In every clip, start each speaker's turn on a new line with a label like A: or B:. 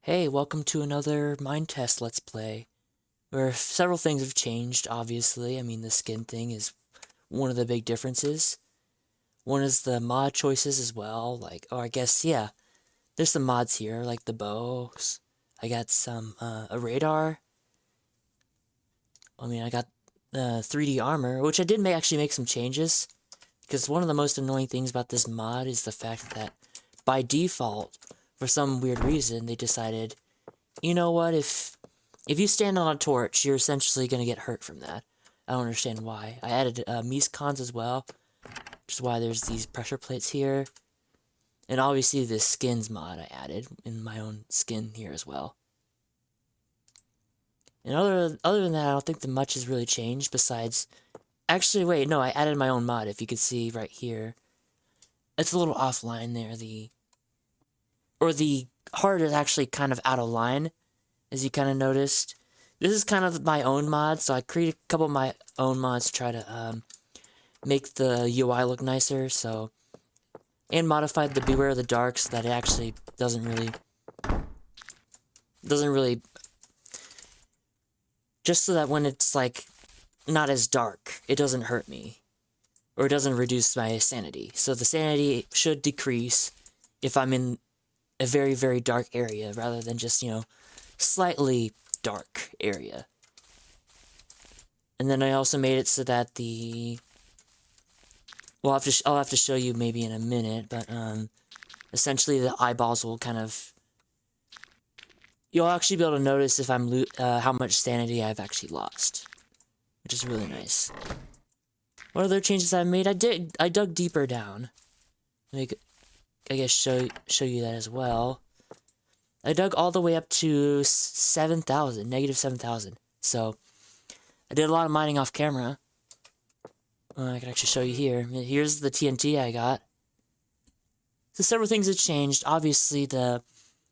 A: Hey, welcome to another Minetest Let's Play, where several things have changed, obviously. I mean, the skin thing is one of the big differences. One is the mod choices as well, I guess, yeah, there's some mods here, like the bows. I got a radar. I got 3D armor, which I did actually make some changes, because one of the most annoying things about this mod is the fact that, by default, for some weird reason, they decided, you know what, if you stand on a torch, you're essentially going to get hurt from that. I don't understand why. I added Mesecons as well, which is why there's these pressure plates here. And obviously this skins mod I added in my own skin here as well. And other than that, I don't think that much has really changed besides... Actually, wait, no, I added my own mod, if you could see right here. It's a little offline there, the heart is actually kind of out of line, as you kind of noticed. This is kind of my own mod, so I created a couple of my own mods to try to make the UI look nicer, and modified the Beware of the Dark so that it actually doesn't really, just so that when it's like not as dark, it doesn't hurt me, or it doesn't reduce my sanity. So the sanity should decrease if I'm in a very, very dark area, rather than just, slightly dark area. And then I also made it so that I'll have to show you maybe in a minute, but essentially the eyeballs will kind of... You'll actually be able to notice if how much sanity I've actually lost, which is really nice. What other changes I made? I dug deeper down. I guess show you that as well. I dug all the way up to 7,000, negative 7,000. So, I did a lot of mining off camera. I can actually show you here. Here's the TNT I got. So several things have changed. Obviously, the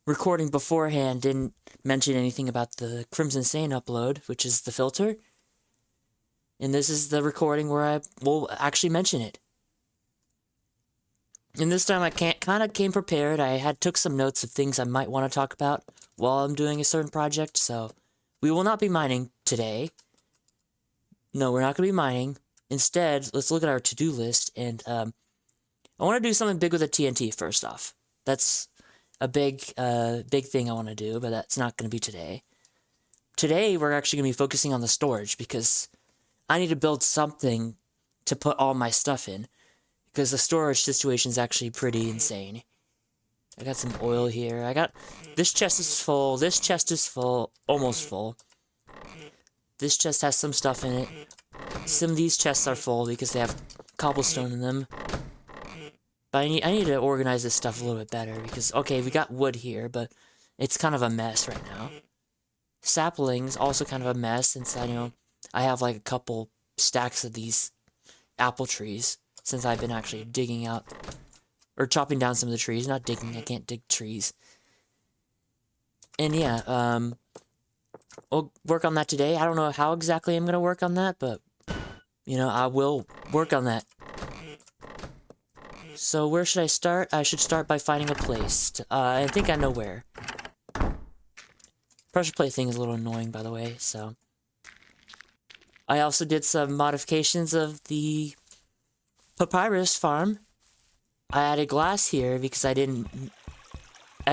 A: recording beforehand didn't mention anything about the Crimson Sane upload, which is the filter. And this is the recording where I will actually mention it. And this time I kind of came prepared. I took some notes of things I might want to talk about while I'm doing a certain project, so we will not be mining today. No, we're not going to be mining. Instead, let's look at our to-do list, and I want to do something big with the TNT first off. That's a big thing I want to do, but that's not going to be today. Today, we're actually going to be focusing on the storage, because I need to build something to put all my stuff in. Because the storage situation is actually pretty insane. I got some oil here. This chest is full. This chest is full. Almost full. This chest has some stuff in it. Some of these chests are full because they have cobblestone in them. But I need to organize this stuff a little bit better because, okay, we got wood here, but it's kind of a mess right now. Saplings, also kind of a mess since I have like a couple stacks of these apple trees. Since I've been actually digging out, or chopping down some of the trees. Not digging, I can't dig trees. And yeah, we'll work on that today. I don't know how exactly I'm going to work on that, but, I will work on that. So where should I start? I should start by finding a place. I think I know where. Pressure plate thing is a little annoying, by the way, so. I also did some modifications of the papyrus farm. I added glass here because I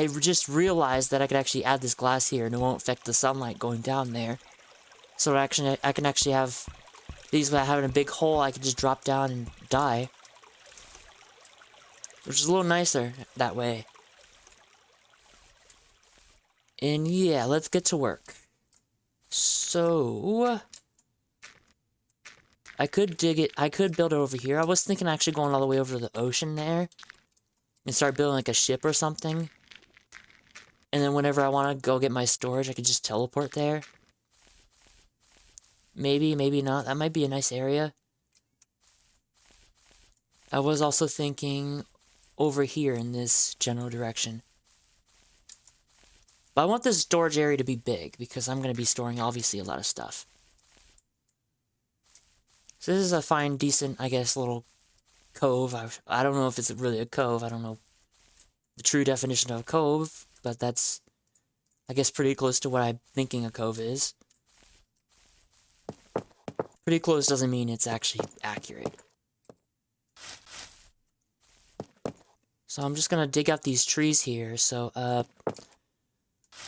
A: just realized that I could actually add this glass here and it won't affect the sunlight going down there. So I can actually have these without having a big hole. I can just drop down and die. Which is a little nicer that way. And yeah, let's get to work. So I could dig it. I could build it over here. I was thinking actually going all the way over to the ocean there. And start building like a ship or something. And then whenever I want to go get my storage, I could just teleport there. Maybe, maybe not. That might be a nice area. I was also thinking over here in this general direction. But I want this storage area to be big because I'm going to be storing obviously a lot of stuff. So this is a fine, decent, I guess, little cove. I don't know if it's really a cove. I don't know the true definition of a cove, but that's I guess pretty close to what I'm thinking a cove is. Pretty close doesn't mean it's actually accurate. So I'm just gonna dig out these trees here. So,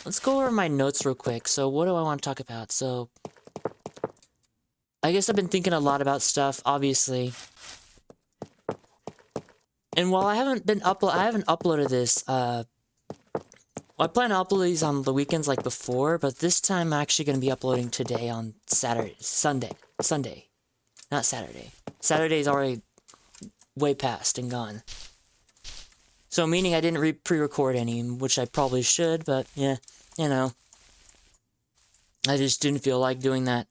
A: let's go over my notes real quick. So what do I want to talk about? So, I guess I've been thinking a lot about stuff, obviously. And while I haven't uploaded this, well, I plan to upload these on the weekends like before, but this time I'm actually going to be uploading today on Sunday, not Saturday. Saturday's already way past and gone. So meaning I didn't pre-record any, which I probably should, but yeah, you know. I just didn't feel like doing that.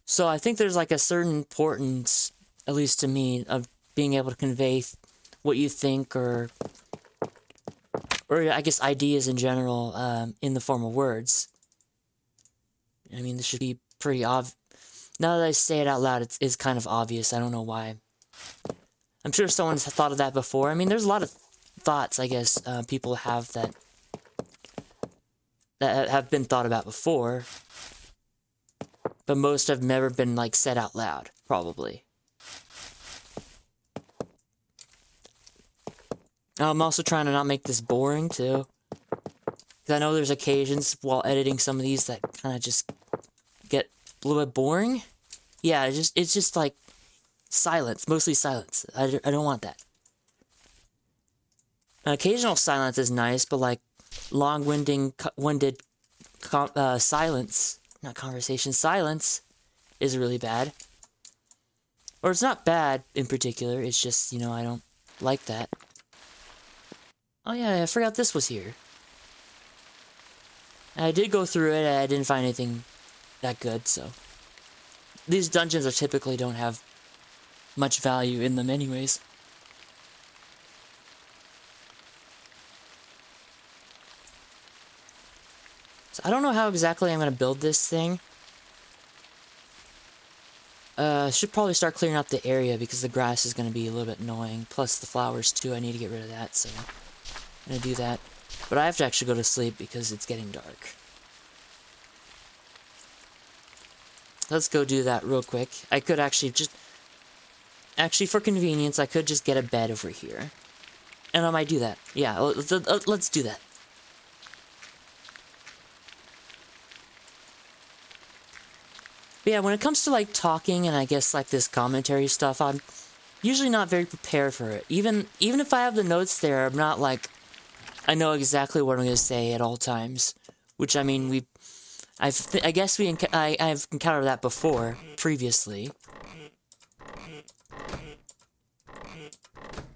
A: So I think there's like a certain importance, at least to me, of being able to convey what you think or I guess ideas in general, in the form of words. I mean, this should be pretty obvious. Now that I say it out loud, it's kind of obvious. I don't know why. I'm sure someone's thought of that before. I mean, there's a lot of thoughts, I guess, people have that have been thought about before. But most have never been, like, said out loud, probably. I'm also trying to not make this boring, too. Because I know there's occasions while editing some of these that kind of just get a little bit boring. Yeah, it's just like silence, mostly silence. I don't want that. Occasional silence is nice, but like long-winded silence, not conversation, silence is really bad. Or it's not bad in particular, it's just, you know, I don't like that. Oh yeah, I forgot this was here. I did go through it, I didn't find anything that good, so. These dungeons are typically don't have much value in them anyways. So I don't know how exactly I'm going to build this thing. Should probably start clearing out the area because the grass is going to be a little bit annoying. Plus the flowers too, I need to get rid of that, so I'm going to do that. But I have to actually go to sleep because it's getting dark. Let's go do that real quick. I could actually just... Actually, for convenience, I could just get a bed over here. And I might do that. Yeah, let's do that. But yeah, when it comes to, like, talking and I guess, like, this commentary stuff, I'm usually not very prepared for it. Even if I have the notes there, I'm not, like... I know exactly what I'm going to say at all times. Which, I mean, I guess I've encountered that before, previously.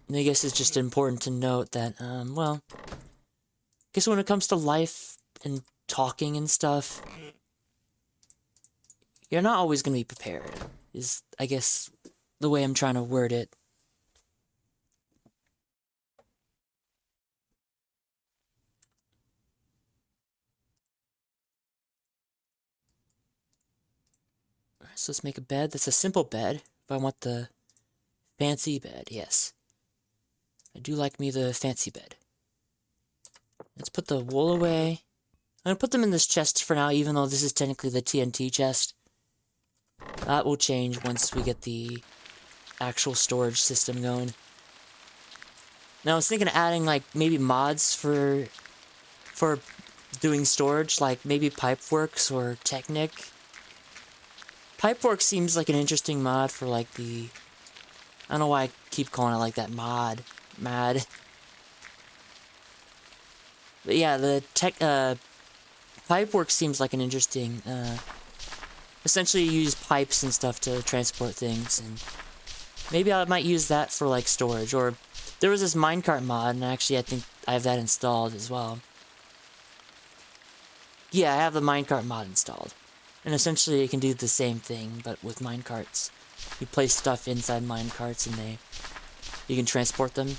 A: And I guess it's just important to note that, well... I guess when it comes to life and talking and stuff... You're not always going to be prepared, is, I guess, the way I'm trying to word it. So let's make a bed. That's a simple bed, but I want the fancy bed, yes. I do like me the fancy bed. Let's put the wool away. I'm going to put them in this chest for now, even though this is technically the TNT chest. That will change once we get the actual storage system going. Now I was thinking of adding like maybe mods for doing storage, like maybe Pipeworks or Technic. Pipeworks seems like an interesting mod for like the... I don't know why I keep calling it like that, mad. But yeah, the Pipeworks seems like an interesting... essentially, you use pipes and stuff to transport things, and maybe I might use that for, like, storage, or there was this Minecart mod, and actually I think I have that installed as well. Yeah, I have the Minecart mod installed, and essentially you can do the same thing, but with minecarts. You place stuff inside minecarts, and you can transport them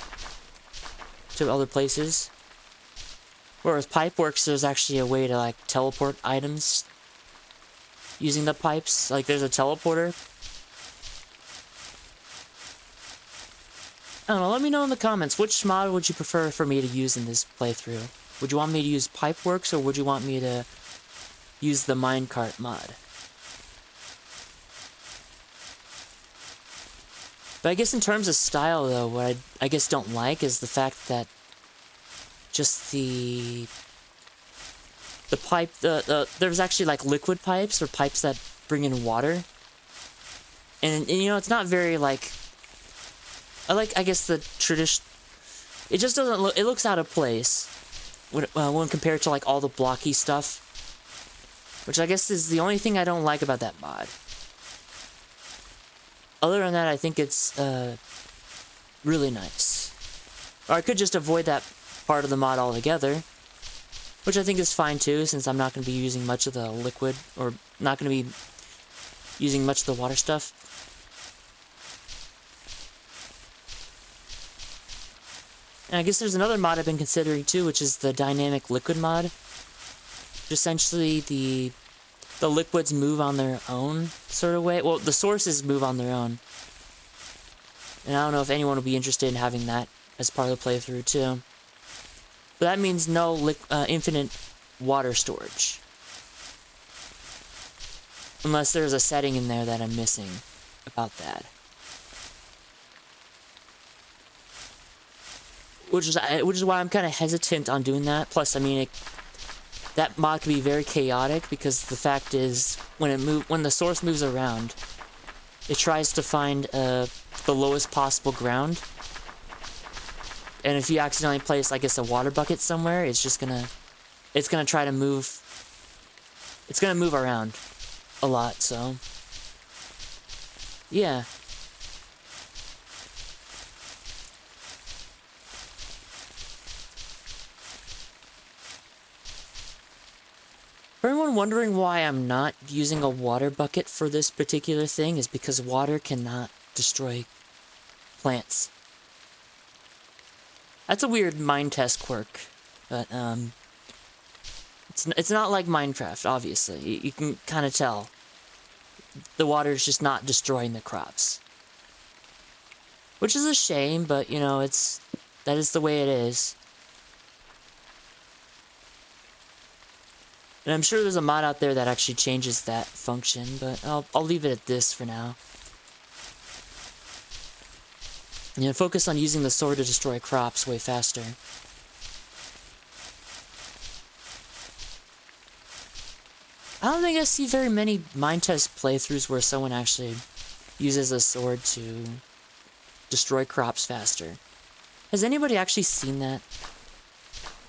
A: to other places. Whereas Pipeworks, there's actually a way to, like, teleport items using the pipes. Like, there's a teleporter. I don't know, let me know in the comments, which mod would you prefer for me to use in this playthrough? Would you want me to use Pipeworks, or would you want me to use the Minecart mod? But I guess in terms of style, though, what I guess don't like is the fact that just the pipe, there's actually like liquid pipes or pipes that bring in water. And you know, it's not very like, I guess the tradition, it just doesn't look, it looks out of place when compared to like all the blocky stuff. Which I guess is the only thing I don't like about that mod. Other than that, I think it's really nice. Or I could just avoid that part of the mod altogether, which I think is fine too, since I'm not going to be using much of the liquid, or not going to be using much of the water stuff. And I guess there's another mod I've been considering too, which is the dynamic liquid mod. Essentially, the liquids move on their own sort of way. Well, the sources move on their own. And I don't know if anyone will be interested in having that as part of the playthrough too. But that means no infinite water storage. Unless there's a setting in there that I'm missing about that. Which is why I'm kind of hesitant on doing that. Plus, I mean, that mod can be very chaotic, because the fact is, when the source moves around, it tries to find the lowest possible ground. And if you accidentally place, I guess, a water bucket somewhere, it's gonna try to move. It's gonna move around a lot. So, yeah. For anyone wondering why I'm not using a water bucket for this particular thing, is because water cannot destroy plants. That's a weird Minetest quirk, but it's not like Minecraft, obviously. You can kind of tell. The water is just not destroying the crops. Which is a shame, but you know, that is the way it is. And I'm sure there's a mod out there that actually changes that function, but I'll leave it at this for now. You know, focus on using the sword to destroy crops way faster. I don't think I see very many Minetest playthroughs where someone actually uses a sword to destroy crops faster. Has anybody actually seen that?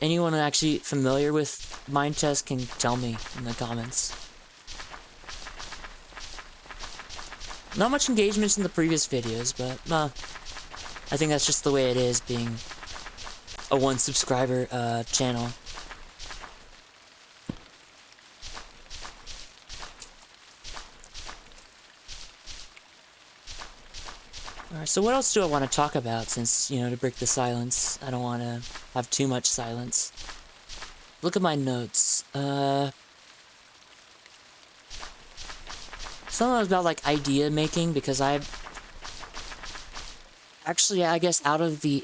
A: Anyone actually familiar with Minetest can tell me in the comments. Not much engagement in the previous videos, but I think that's just the way it is, being a 1 subscriber channel. Alright, so what else do I want to talk about, since, you know, to break the silence, I don't want to have too much silence. Look at my notes. Something about, like, idea making, because actually, I guess, out of the,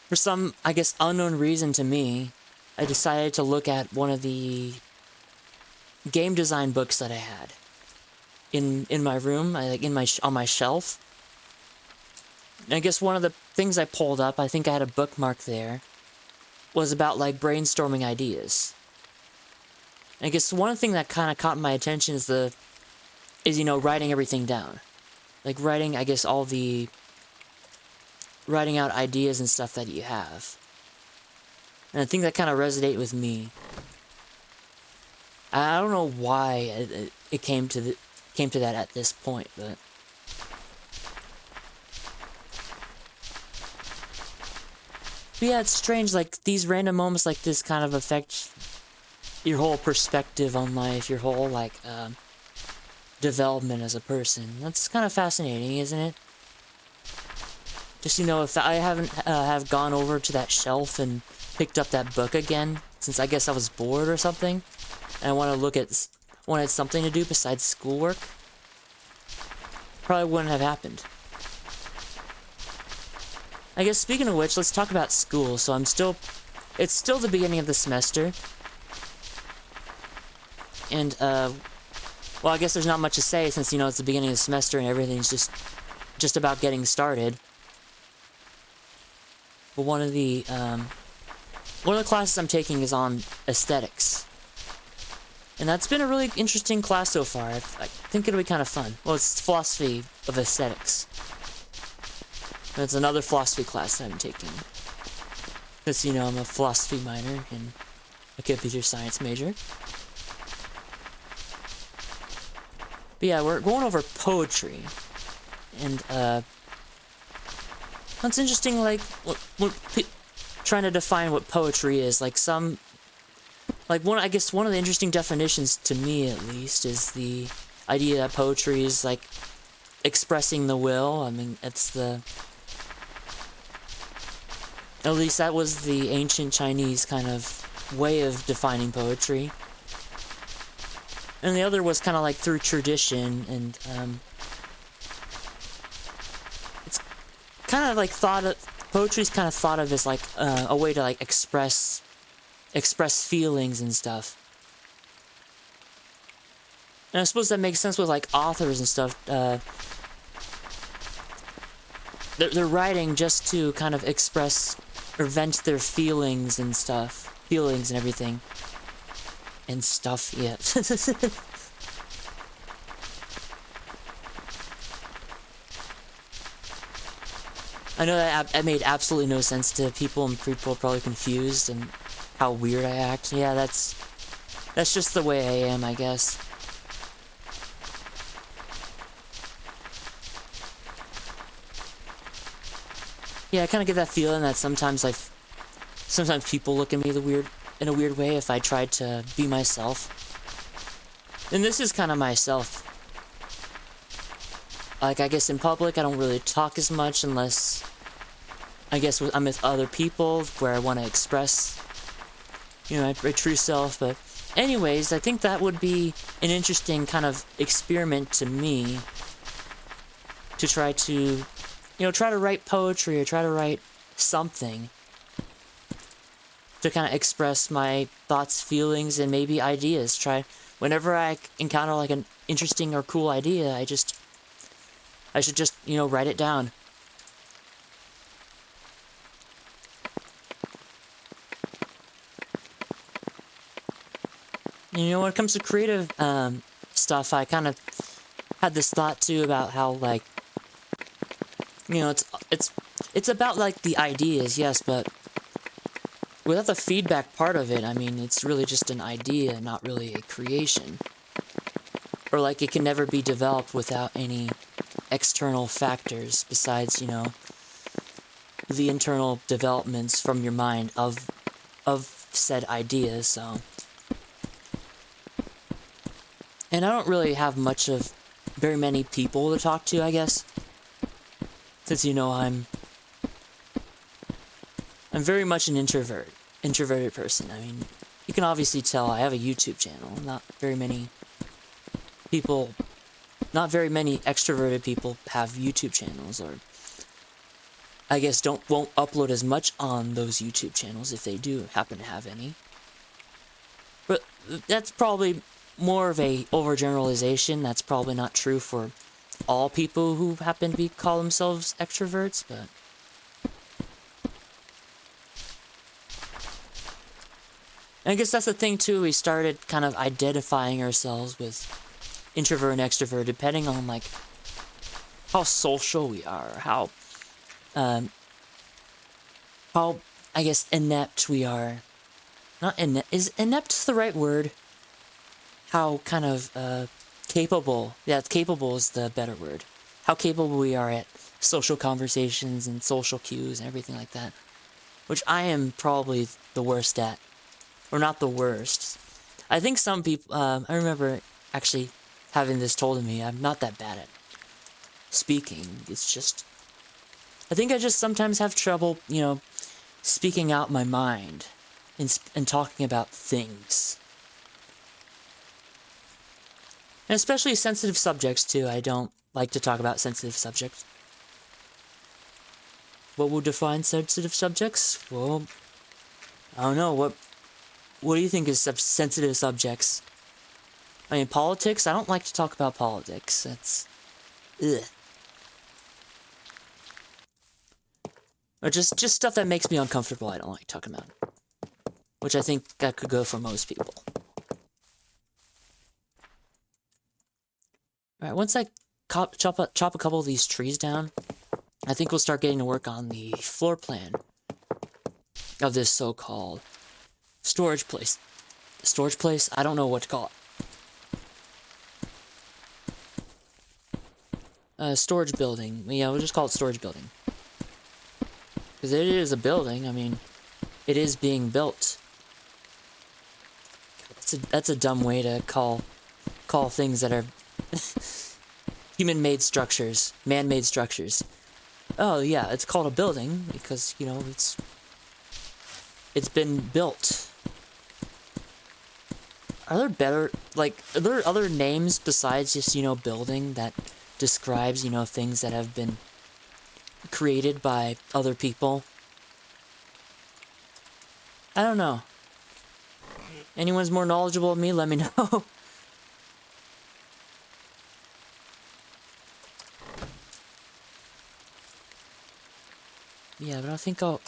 A: for some, I guess, unknown reason to me, I decided to look at one of the game design books that I had in my room, like, on my shelf. And I guess one of the things I pulled up, I think I had a bookmark there, was about, like, brainstorming ideas. And I guess one thing that kind of caught my attention is you know, writing everything down. Like, writing, I guess, writing out ideas and stuff that you have. And I think that kind of resonated with me. I don't know why it came to that at this point, but yeah, it's strange, like, these random moments like this kind of affect your whole perspective on life, your whole, like, development as a person. That's kind of fascinating, isn't it? Just, you know, if I haven't have gone over to that shelf and picked up that book again, since I guess I was bored or something, and I wanted something to do besides schoolwork, probably wouldn't have happened. I guess, speaking of which, let's talk about school. So I'm still it's still the beginning of the semester. And, well, I guess there's not much to say since, you know, it's the beginning of the semester and everything's just about getting started. But one of the classes I'm taking is on aesthetics. And that's been a really interesting class so far. I think it'll be kind of fun. Well, it's philosophy of aesthetics. And it's another philosophy class that I'm taking. Because, you know, I'm a philosophy minor and a computer science major. But yeah, we're going over poetry. And, that's interesting, like, trying to define what poetry is. Like, I guess one of the interesting definitions, to me at least, is the idea that poetry is, like, expressing the will. I mean, at least that was the ancient Chinese kind of way of defining poetry. And the other was kind of like through tradition, and it's kind of like poetry's kind of thought of as like a way to like express feelings and stuff. And I suppose that makes sense with like authors and stuff. They're writing just to kind of express or vent their feelings and stuff. Feelings and everything. And stuff, yeah. I know that made absolutely no sense to people, and people are probably confused and how weird I act. Yeah, that's just the way I am, I guess. Yeah, I kind of get that feeling that sometimes people look at me in a weird way if I tried to be myself. And this is kind of myself. Like, I guess in public I don't really talk as much unless, I guess, I'm with other people where I want to express, you know, my true self. But anyways, I think that would be an interesting kind of experiment to me to try to, you know, try to write poetry or try to write something to kind of express my thoughts, feelings, and maybe ideas. Whenever I encounter like an interesting or cool idea, I should just, you know, write it down. You know, when it comes to creative stuff, I kind of had this thought too about how, like, you know, it's about like the ideas, yes, but without the feedback part of it, I mean, it's really just an idea, not really a creation. Or like it can never be developed without any external factors besides, you know, the internal developments from your mind of said ideas, so. And I don't really have very many people to talk to, I guess. Since, you know, I'm very much an introverted person. I mean, you can obviously tell I have a YouTube channel. Not very many extroverted people have YouTube channels, or I guess won't upload as much on those YouTube channels if they do happen to have any. But that's probably more of a overgeneralization. That's probably not true for all people who happen to call themselves extroverts, but and I guess that's the thing too, we started kind of identifying ourselves with introvert and extrovert depending on like how social we are, how I guess inept we are. Not inept, is inept the right word? How kind of capable, yeah, capable is the better word. How capable we are at social conversations and social cues and everything like that. Which I am probably the worst at. Or not the worst. I think some people, I remember actually having this told to me, I'm not that bad at speaking. It's just, I think I just sometimes have trouble, you know, speaking out my mind and talking about things. And especially sensitive subjects, too. I don't like to talk about sensitive subjects. What will define sensitive subjects? Well, I don't know, what do you think is sensitive subjects? I mean, politics? I don't like to talk about politics. That's... ugh. Or just stuff that makes me uncomfortable I don't like talking about. Which I think that could go for most people. Alright, once I chop a couple of these trees down, I think we'll start getting to work on the floor plan of this so-called storage place. Storage place? I don't know what to call it. Storage building. Yeah, we'll just call it storage building. Because it is a building, I mean, it is being built. That's a dumb way to call things that are human-made structures, man-made structures. Oh yeah, it's called a building because, you know, it's been built. Are there better, like, are there other names besides just, you know, building that describes, you know, things that have been created by other people? I don't know. Anyone's more knowledgeable than me, let me know. Yeah, but I think I'll...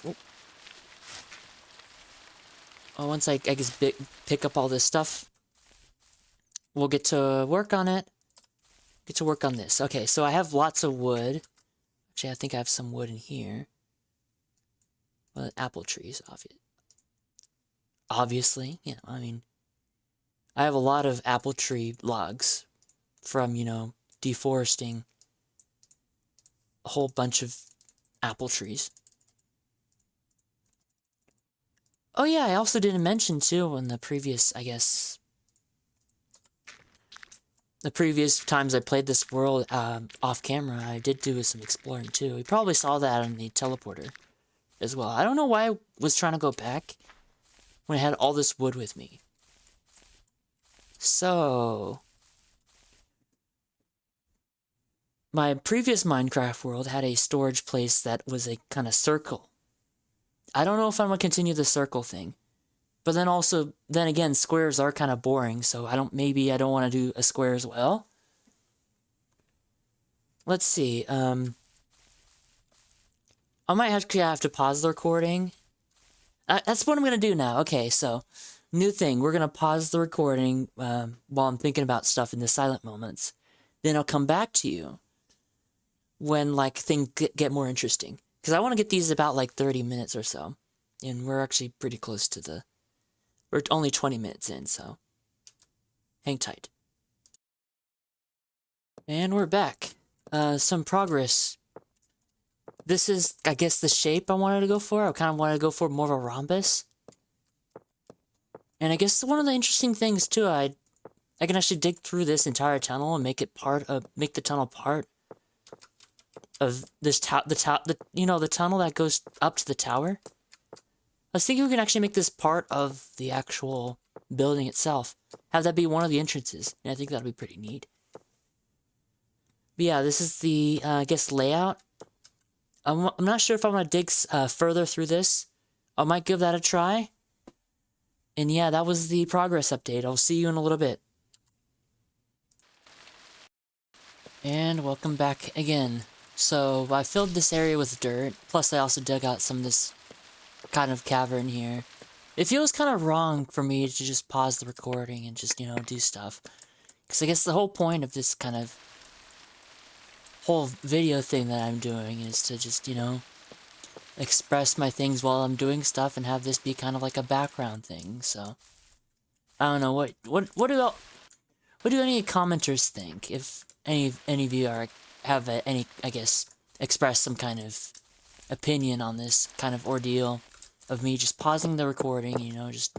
A: once I guess pick up all this stuff, we'll get to work on it. Get to work on this. Okay, so I have lots of wood. Actually, I think I have some wood in here. Well, apple trees, obviously. You know, I mean, I have a lot of apple tree logs from, you know, deforesting a whole bunch of apple trees. Oh yeah, I also didn't mention too in the previous, I guess, the previous times I played this world off camera, I did do some exploring too. You probably saw that on the teleporter as well. I don't know why I was trying to go back when I had all this wood with me. So, my previous Minecraft world had a storage place that was a kind of circle. I don't know if I'm going to continue the circle thing. But then also, then again, squares are kind of boring, so maybe I don't want to do a square as well. Let's see, I might actually have to pause the recording. That's what I'm going to do now. Okay, so, new thing, we're going to pause the recording while I'm thinking about stuff in the silent moments. Then I'll come back to you when, like, things get more interesting. Because I want to get these about, like, 30 minutes or so. And we're actually pretty close to the... We're only 20 minutes in, so... hang tight. And we're back. Some progress. This is, I guess, the shape I wanted to go for. I kind of wanted to go for more of a rhombus. And I guess one of the interesting things, too, I can actually dig through this entire tunnel and make the tunnel part of this you know, the tunnel that goes up to the tower. I was thinking we can actually make this part of the actual building itself. Have that be one of the entrances. And I think that'd be pretty neat. But yeah, this is the, I guess, layout. I'm not sure if I'm going to dig further through this. I might give that a try. And yeah, that was the progress update. I'll see you in a little bit. And welcome back again. So, I filled this area with dirt, plus I also dug out some of this kind of cavern here. It feels kind of wrong for me to just pause the recording and just, you know, do stuff. Because I guess the whole point of this kind of whole video thing that I'm doing is to just, you know, express my things while I'm doing stuff and have this be kind of like a background thing, so... I don't know, what do any commenters think? If any of you have any, I guess, express some kind of opinion on this kind of ordeal of me just pausing the recording, you know, just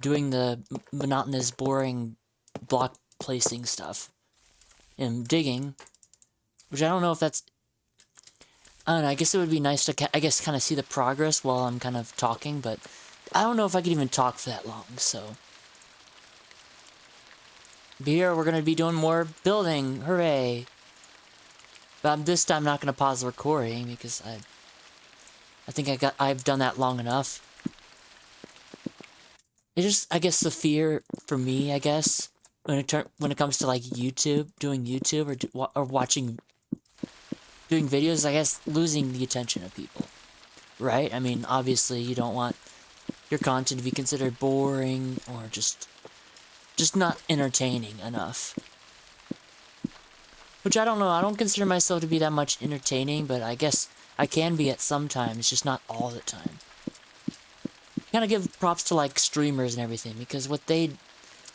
A: doing the monotonous, boring block placing stuff and digging, which I don't know if that's... I don't know, I guess it would be nice to, I guess, kind of see the progress while I'm kind of talking, but I don't know if I could even talk for that long, so... But here, we're going to be doing more building, hooray! But this time I'm not going to pause the recording, because I think I've done that long enough. It just, I guess, the fear for me, I guess, when it comes to like YouTube, doing YouTube or watching, doing videos, I guess, losing the attention of people, right? I mean, obviously, you don't want your content to be considered boring or just not entertaining enough. Which I don't know. I don't consider myself to be that much entertaining, but I guess I can be at some times, just not all the time. Kind of give props to like streamers and everything, because what they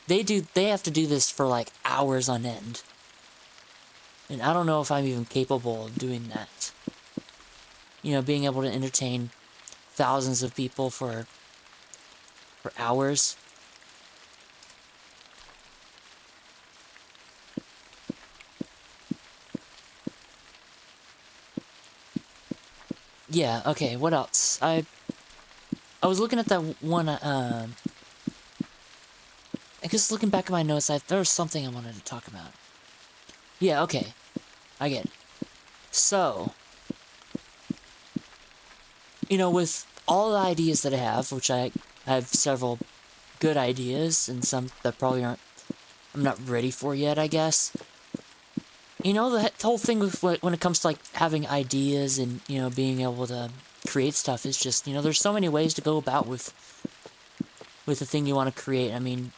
A: do, they have to do this for like hours on end. And I don't know if I'm even capable of doing that. You know, being able to entertain thousands of people for hours. Yeah, okay, what else? I was looking at that one, I guess looking back at my notes, there was something I wanted to talk about. Yeah, okay. I get it. So, you know, with all the ideas that I have, which I have several good ideas, and some that probably I'm not ready for yet, I guess. You know, the whole thing with when it comes to, like, having ideas and, you know, being able to create stuff is just, you know, there's so many ways to go about with the thing you want to create. I mean,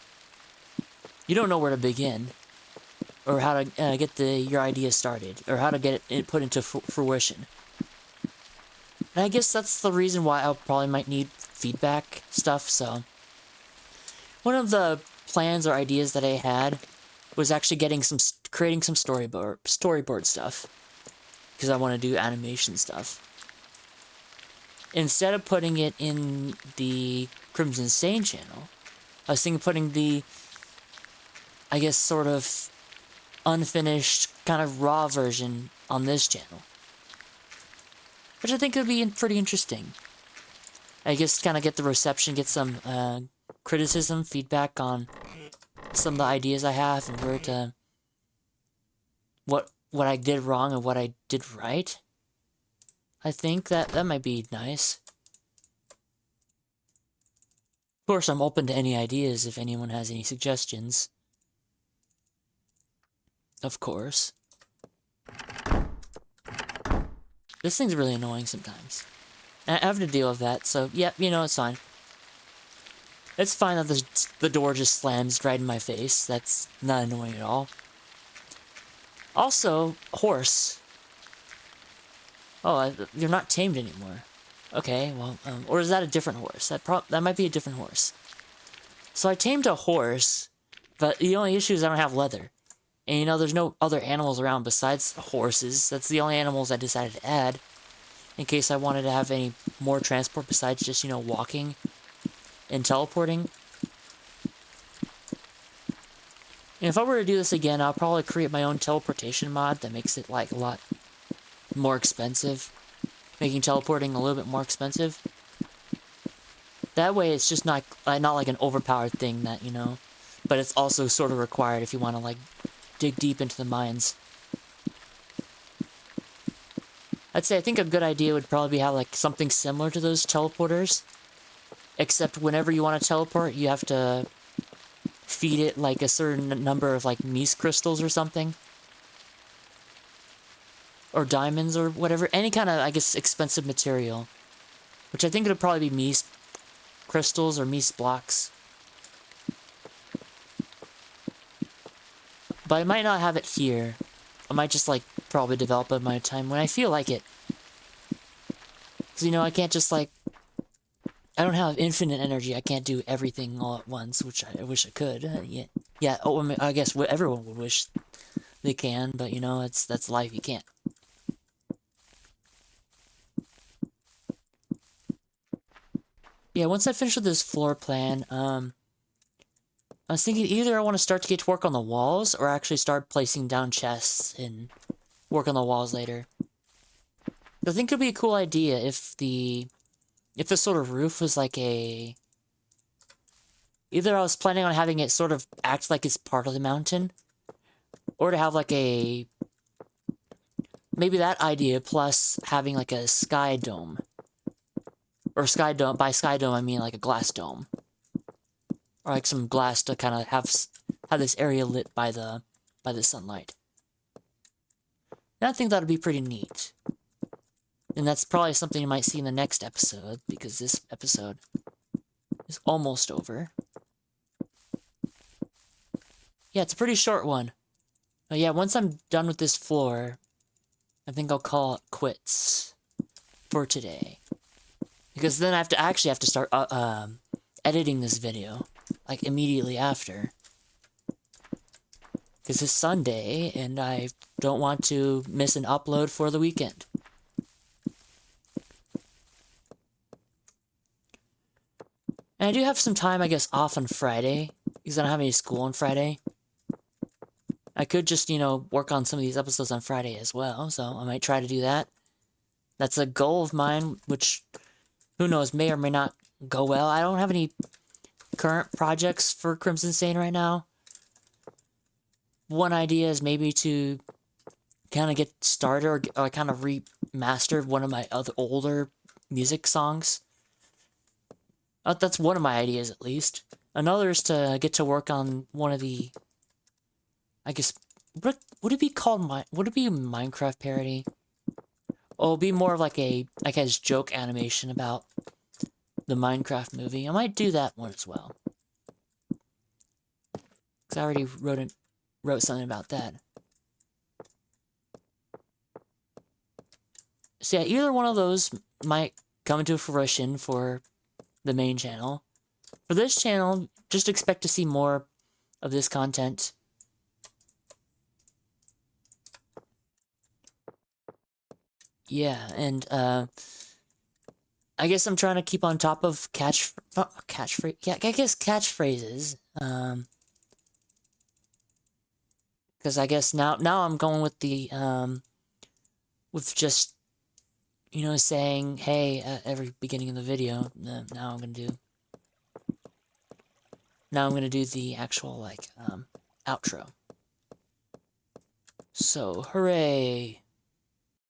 A: you don't know where to begin, or how to get your idea started, or how to get it put into fruition. And I guess that's the reason why I probably might need feedback stuff, so... One of the plans or ideas that I had was actually creating some storyboard stuff. Because I want to do animation stuff. Instead of putting it in the Crimson Stain channel, I was thinking of putting the, I guess, sort of unfinished, kind of raw version on this channel. Which I think would be pretty interesting. I guess kind of get the reception, get some criticism, feedback on some of the ideas I have, and where to... what I did wrong and what I did right. I think that might be nice. Of course, I'm open to any ideas if anyone has any suggestions. Of course. This thing's really annoying sometimes. I have to deal with that, so, yeah, you know, it's fine. It's fine that the door just slams right in my face. That's not annoying at all. Also, horse. Oh, you're not tamed anymore. Okay, well, or is that a different horse? That might be a different horse. So I tamed a horse, but the only issue is I don't have leather. And, you know, there's no other animals around besides horses. That's the only animals I decided to add. In case I wanted to have any more transport besides just, you know, walking and teleporting. And if I were to do this again, I'll probably create my own teleportation mod that makes it, like, a lot more expensive. Making teleporting a little bit more expensive. That way it's just not like an overpowered thing that, you know, but it's also sort of required if you want to, like, dig deep into the mines. I'd say I think a good idea would probably have, like, something similar to those teleporters. Except whenever you want to teleport, you have to feed it, like, a certain number of, like, Mies crystals or something. Or diamonds or whatever. Any kind of, I guess, expensive material. Which I think would probably be Mies crystals or Mies blocks. But I might not have it here. I might just, like, probably develop it in my time when I feel like it. Because, you know, I can't just, like... I don't have infinite energy. I can't do everything all at once, which I wish I could. Yeah. Oh, I mean, I guess everyone would wish they can, but, you know, that's life. You can't. Yeah, once I finish with this floor plan, I was thinking either I want to start to get to work on the walls, or actually start placing down chests and work on the walls later. I think it would be a cool idea if the sort of roof was like a... Either I was planning on having it sort of act like it's part of the mountain, or to have like a... Maybe that idea plus having like a sky dome. Or sky dome, by sky dome I mean like a glass dome. or like some glass to kind of have this area lit by the sunlight. And I think that'd be pretty neat. And that's probably something you might see in the next episode, because this episode is almost over. Yeah, it's a pretty short one. But yeah, once I'm done with this floor, I think I'll call it quits for today. Because then I actually have to start editing this video, like, immediately after. Because it's Sunday, and I don't want to miss an upload for the weekend. And I do have some time, I guess, off on Friday, because I don't have any school on Friday. I could just, you know, work on some of these episodes on Friday as well, so I might try to do that. That's a goal of mine, which, who knows, may or may not go well. I don't have any current projects for Crimson Stain right now. One idea is maybe to kind of get started or kind of remaster one of my other older music songs. That's one of my ideas, at least. Another is to get to work on one of the, I guess, would it be called, would it be a Minecraft parody? Oh, it'll be more of like a, I guess, joke animation about the Minecraft movie. I might do that one as well. Because I already wrote something about that. So yeah, either one of those might come into fruition for the main channel. For this channel, just expect to see more of this content. Yeah, and I guess I'm trying to keep on top of catchphrase. Yeah, I guess catchphrases. Because I guess now I'm going with the with just, you know, saying hey at every beginning of the video. Now I'm gonna do the actual, like, outro. So hooray!